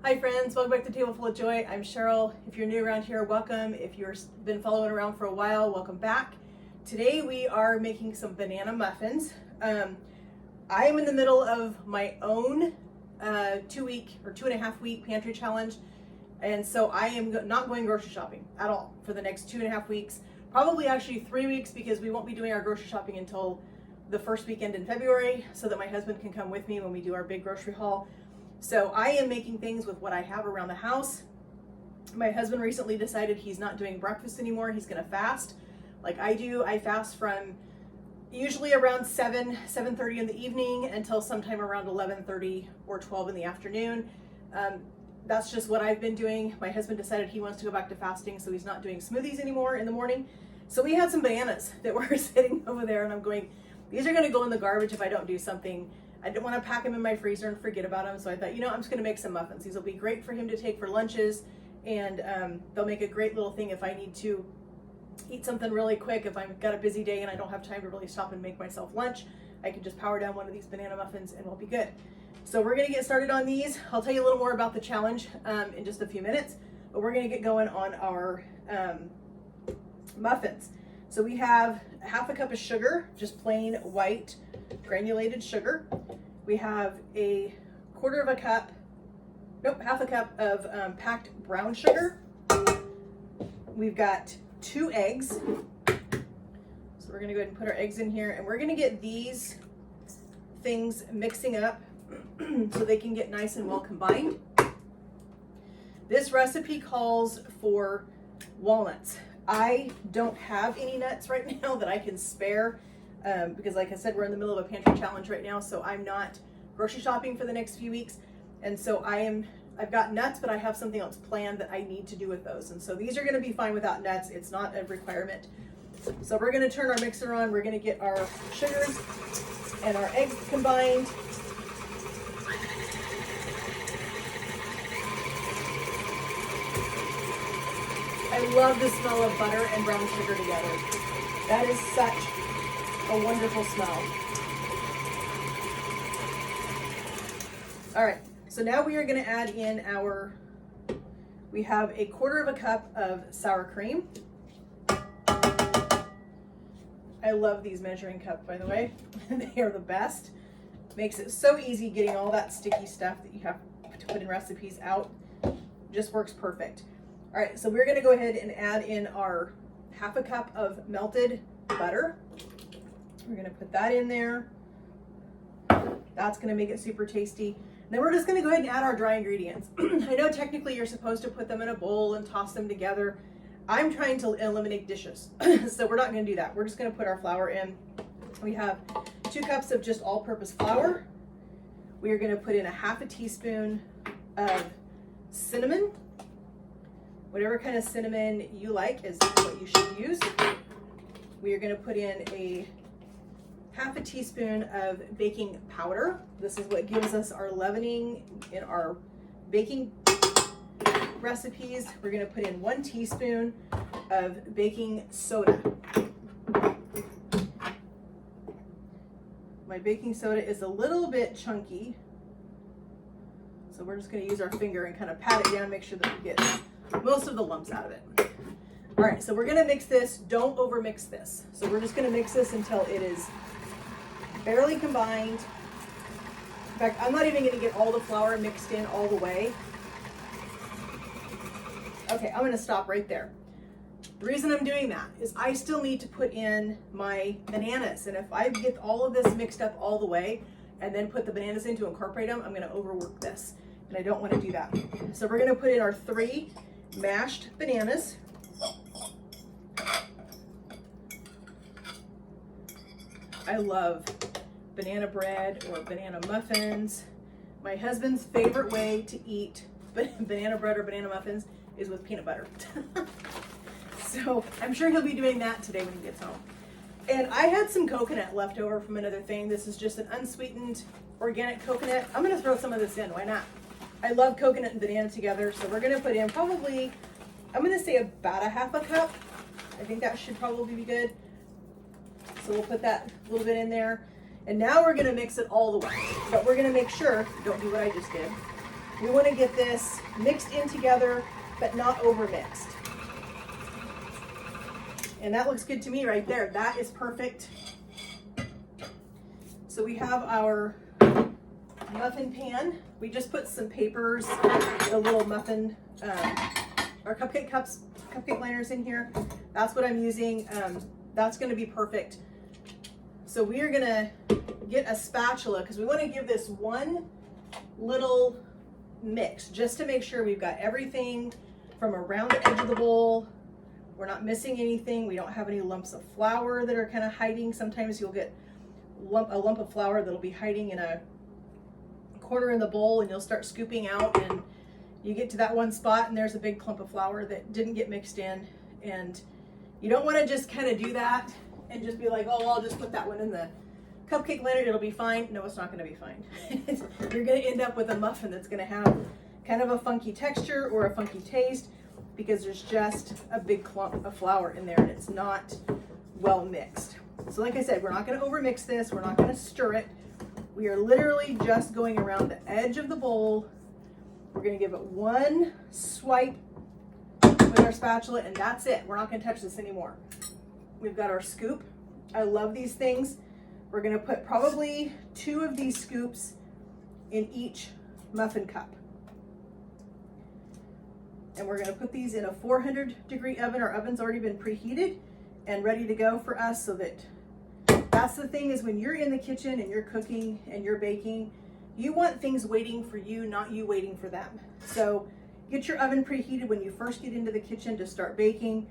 Hi friends, welcome back to Table Full of Joy. I'm Cheryl. If you're new around here, welcome. If you've been following around for a while, welcome back. Today we are making some banana muffins. I am in the middle of my own 2-week or 2.5-week pantry challenge. And so I am not going grocery shopping at all for the next 2.5 weeks. Probably actually 3 weeks, because we won't be doing our grocery shopping until the first weekend in February, so that my husband can come with me when we do our big grocery haul. So I am making things with what I have around the house. My husband recently decided he's not doing breakfast anymore. He's gonna fast like I do. I fast from usually around 7:30 in the evening until sometime around 11:30 or 12 in the afternoon. That's just what I've been doing. My husband decided he wants to go back to fasting, so he's not doing smoothies anymore in the morning. So we had some bananas that were sitting over there, and I'm going, these are gonna go in the garbage if I don't do something. I didn't want to pack them in my freezer and forget about them, so I thought, I'm just going to make some muffins. These will be great for him to take for lunches, and they'll make a great little thing if I need to eat something really quick. If I've got a busy day and I don't have time to really stop and make myself lunch, I can just power down one of these banana muffins and we'll be good. So we're going to get started on these. I'll tell you a little more about the challenge in just a few minutes, but we're going to get going on our muffins. So we have half a cup of sugar, just plain white granulated sugar. We have half a cup of packed brown sugar. We've got 2 eggs. So we're gonna go ahead and put our eggs in here, and we're gonna get these things mixing up so they can get nice and well combined. This recipe calls for walnuts. I don't have any nuts right now that I can spare. Because like I said, we're in the middle of a pantry challenge right now, so I'm not grocery shopping for the next few weeks. And so I've got nuts, but I have something else planned that I need to do with those. And so these are gonna be fine without nuts. It's not a requirement. So we're gonna turn our mixer on. We're gonna get our sugars and our eggs combined. I love the smell of butter and brown sugar together. That is such a wonderful smell. All right, so now we are going to add in we have 1/4 cup of sour cream. I love these measuring cups, by the way. They are the best. Makes it so easy getting all that sticky stuff that you have to put in recipes out. Just works perfect. All right, so we're going to go ahead and add in our half a cup of melted butter. We're gonna put that in there. That's gonna make it super tasty. And then we're just gonna go ahead and add our dry ingredients. I know technically you're supposed to put them in a bowl and toss them together. I'm trying to eliminate dishes, so we're not gonna do that. We're just gonna put our flour in. We have 2 cups of just all-purpose flour. We are gonna put in 1/2 teaspoon of cinnamon. Whatever kind of cinnamon you like is what you should use. We are gonna put in 1/2 teaspoon of baking powder. This is what gives us our leavening in our baking recipes. We're gonna put in 1 teaspoon of baking soda. My baking soda is a little bit chunky, so we're just gonna use our finger and kind of pat it down, make sure that we get most of the lumps out of it. All right, so we're gonna mix this. Don't over mix this. So we're just gonna mix this until it is barely combined. In fact, I'm not even gonna get all the flour mixed in all the way. Okay, I'm gonna stop right there. The reason I'm doing that is I still need to put in my bananas. And if I get all of this mixed up all the way and then put the bananas in to incorporate them, I'm gonna overwork this. And I don't wanna do that. So we're gonna put in our 3 mashed bananas. I love banana bread or banana muffins. My husband's favorite way to eat banana bread or banana muffins is with peanut butter. So I'm sure he'll be doing that today when he gets home. And I had some coconut left over from another thing. This is just an unsweetened organic coconut. I'm gonna throw some of this in, why not? I love coconut and banana together, so we're gonna put in probably, I'm gonna say about 1/2 cup. I think that should probably be good. So we'll put that a little bit in there. And now we're gonna mix it all the way. But we're gonna make sure, don't do what I just did. We want to get this mixed in together, but not over mixed. And that looks good to me right there. That is perfect. So we have our muffin pan. We just put some papers, the little muffin, our cupcake cups, cupcake liners in here. That's what I'm using. That's gonna be perfect. So we are gonna get a spatula because we wanna give this one little mix just to make sure we've got everything from around the edge of the bowl. We're not missing anything. We don't have any lumps of flour that are kind of hiding. Sometimes you'll get a lump of flour that'll be hiding in a corner in the bowl, and you'll start scooping out and you get to that one spot and there's a big clump of flour that didn't get mixed in. And you don't want to just kind of do that and just be like, oh, I'll just put that one in the cupcake liner, it'll be fine. No, it's not going to be fine. You're going to end up with a muffin that's going to have kind of a funky texture or a funky taste because there's just a big clump of flour in there and it's not well mixed. So like I said, we're not going to overmix this. We're not going to stir it. We are literally just going around the edge of the bowl. We're going to give it one swipe with our spatula and that's it. We're not going to touch this anymore. We've got our scoop. I love these things. We're going to put probably 2 of these scoops in each muffin cup. And we're going to put these in a 400-degree oven. Our oven's already been preheated and ready to go for us, so that's the thing, is when you're in the kitchen and you're cooking and you're baking, you want things waiting for you, not you waiting for them. So get your oven preheated when you first get into the kitchen to start baking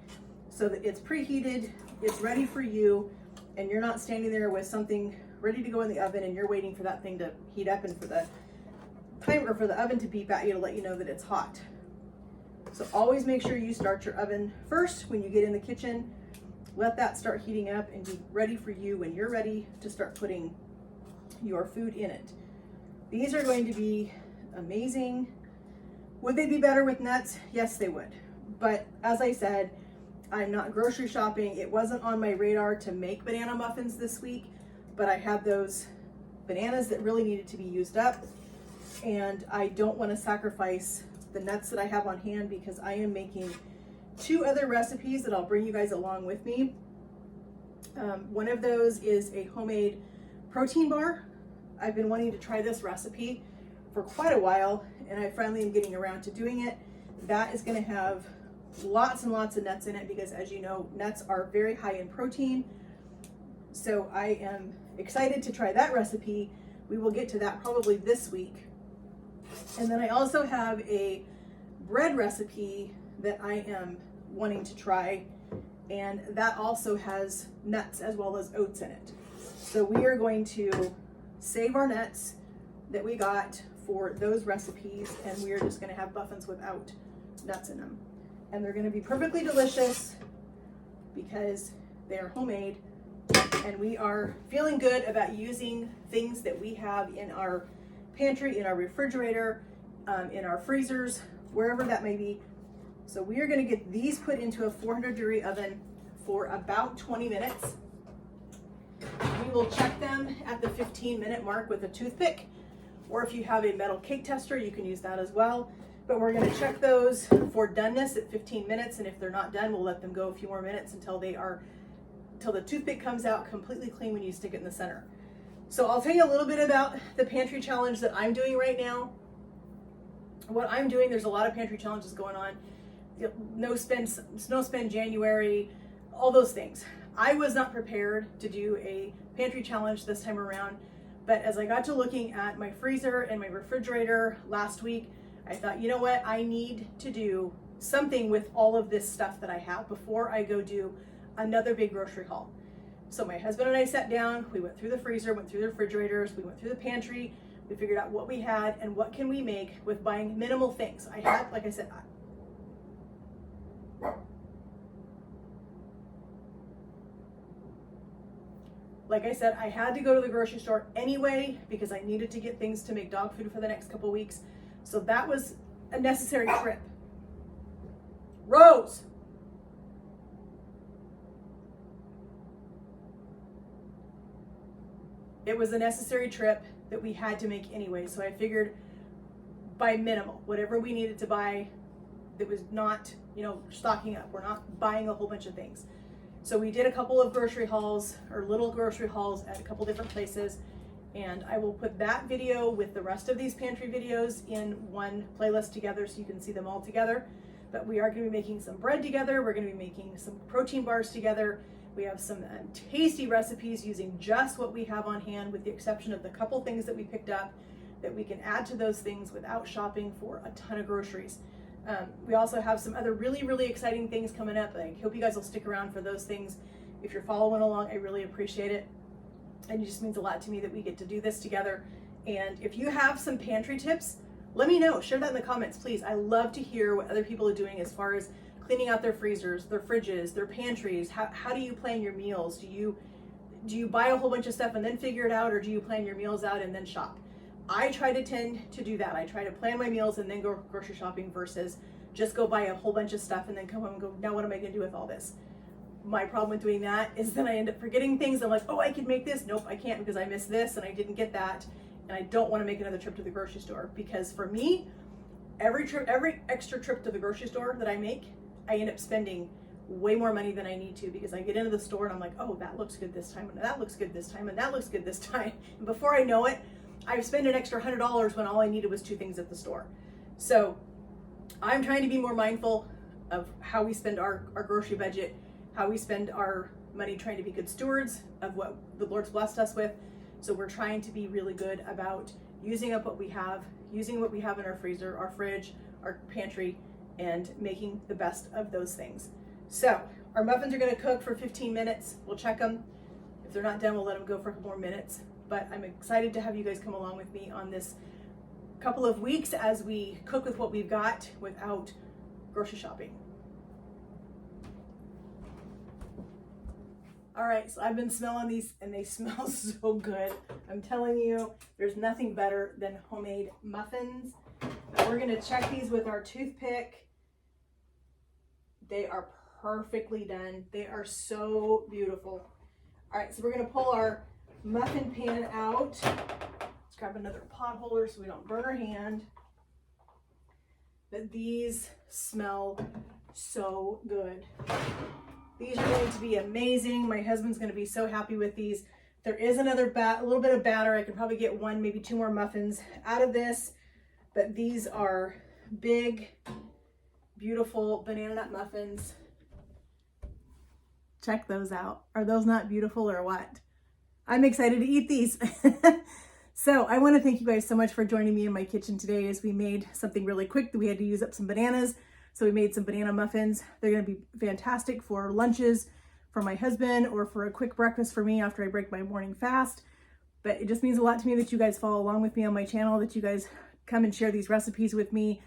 so that it's preheated, it's ready for you, and you're not standing there with something ready to go in the oven and you're waiting for that thing to heat up and for the timer, for the oven to beep at you to let you know that it's hot. So always make sure you start your oven first when you get in the kitchen. Let that start heating up and be ready for you when you're ready to start putting your food in it. These are going to be amazing. Would they be better with nuts? Yes, they would. But as I said, I'm not grocery shopping. It wasn't on my radar to make banana muffins this week, but I had those bananas that really needed to be used up. And I don't want to sacrifice the nuts that I have on hand because I am making 2 other recipes that I'll bring you guys along with me. One of those is a homemade protein bar. I've been wanting to try this recipe for quite a while and I finally am getting around to doing it. That is going to have lots and lots of nuts in it because, as you know, nuts are very high in protein. So I am excited to try that recipe. We will get to that probably this week. And then I also have a bread recipe that I am wanting to try, and that also has nuts as well as oats in it. So we are going to save our nuts that we got for those recipes, and we are just going to have muffins without nuts in them. And they're going to be perfectly delicious because they are homemade, and we are feeling good about using things that we have in our pantry, in our refrigerator, in our freezers, wherever that may be. So we are going to get these put into a 400-degree oven for about 20 minutes. We will check them at the 15-minute mark with a toothpick, or if you have a metal cake tester, you can use that as well. But we're going to check those for doneness at 15 minutes, and if they're not done, we'll let them go a few more minutes until the toothpick comes out completely clean when you stick it in the center. So I'll tell you a little bit about the pantry challenge that I'm doing right now. What I'm doing, there's a lot of pantry challenges going on. No spend January, all those things. I was not prepared to do a pantry challenge this time around, but as I got to looking at my freezer and my refrigerator last week, I thought, you know what, I need to do something with all of this stuff that I have before I go do another big grocery haul. So my husband and I sat down, we went through the freezer, went through the refrigerators, we went through the pantry, we figured out what we had and what can we make with buying minimal things. I had, like I said, I had to go to the grocery store anyway because I needed to get things to make dog food for the next couple weeks. So that was a necessary trip. Rose! It was a necessary trip that we had to make anyway. So I figured buy minimal, whatever we needed to buy that was not, you know, stocking up. We're not buying a whole bunch of things. So we did a couple of grocery hauls, or little grocery hauls at a couple different places. And I will put that video with the rest of these pantry videos in one playlist together so you can see them all together. But we are going to be making some bread together. We're going to be making some protein bars together. We have some tasty recipes using just what we have on hand, with the exception of the couple things that we picked up that we can add to those things without shopping for a ton of groceries. We also have some other really, really exciting things coming up. I hope you guys will stick around for those things. If you're following along, I really appreciate it. And it just means a lot to me that we get to do this together. And if you have some pantry tips, let me know. Share that in the comments, please. I love to hear what other people are doing as far as cleaning out their freezers, their fridges, their pantries. How do you plan your meals? Do you buy a whole bunch of stuff and then figure it out, or do you plan your meals out and then shop? I try to tend to do that. I try to plan my meals and then go grocery shopping versus just go buy a whole bunch of stuff and then come home and go, now what am I gonna do with all this? My problem with doing that is then I end up forgetting things. I'm like, oh, I could make this. Nope, I can't because I missed this and I didn't get that. And I don't want to make another trip to the grocery store, because for me, every extra trip to the grocery store that I make, I end up spending way more money than I need to, because I get into the store and I'm like, oh, that looks good this time, and that looks good this time, and that looks good this time. And before I know it, I've spent an extra $100 when all I needed was 2 things at the store. So I'm trying to be more mindful of how we spend our grocery budget, how we spend our money, trying to be good stewards of what the Lord's blessed us with. So we're trying to be really good about using up what we have, using what we have in our freezer, our fridge, our pantry, and making the best of those things. So our muffins are going to cook for 15 minutes. We'll check them. If they're not done, we'll let them go for a couple more minutes. But I'm excited to have you guys come along with me on this couple of weeks as we cook with what we've got without grocery shopping. All right, so I've been smelling these and they smell so good. I'm telling you, there's nothing better than homemade muffins. Now we're gonna check these with our toothpick. They are perfectly done. They are so beautiful. All right, so we're gonna pull our muffin pan out. Let's grab another pot holder so we don't burn our hand. But these smell so good. These are going to be amazing. My husband's going to be so happy with these. There is another a little bit of batter. I could probably get 1, maybe 2 more muffins out of this. But these are big, beautiful banana nut muffins. Check those out. Are those not beautiful or what? I'm excited to eat these. So I want to thank you guys so much for joining me in my kitchen today as we made something really quick. We had to use up some bananas. So we made some banana muffins. They're going to be fantastic for lunches for my husband, or for a quick breakfast for me after I break my morning fast. But it just means a lot to me that you guys follow along with me on my channel, that you guys come and share these recipes with me.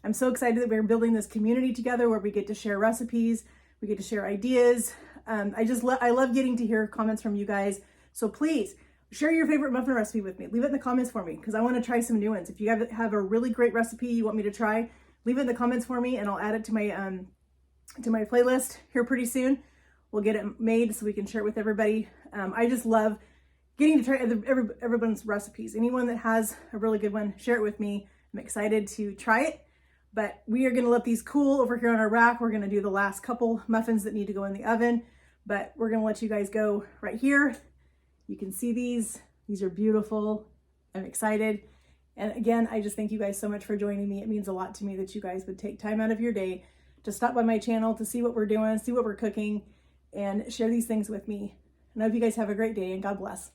I'm so excited that we're building this community together where we get to share recipes, we get to share ideas. I love getting to hear comments from you guys. So please share your favorite muffin recipe with me. Leave it in the comments for me, because I want to try some new ones. If you have a really great recipe you want me to try, leave it in the comments for me and I'll add it to my playlist here pretty soon. We'll get it made so we can share it with everybody. I just love getting to try everyone's recipes. Anyone that has a really good one, share it with me. I'm excited to try it. But we are going to let these cool over here on our rack. We're going to do the last couple muffins that need to go in the oven. But we're going to let you guys go right here. You can see these. These are beautiful. I'm excited. And again, I just thank you guys so much for joining me. It means a lot to me that you guys would take time out of your day to stop by my channel, to see what we're doing, see what we're cooking, and share these things with me. And I hope you guys have a great day, and God bless.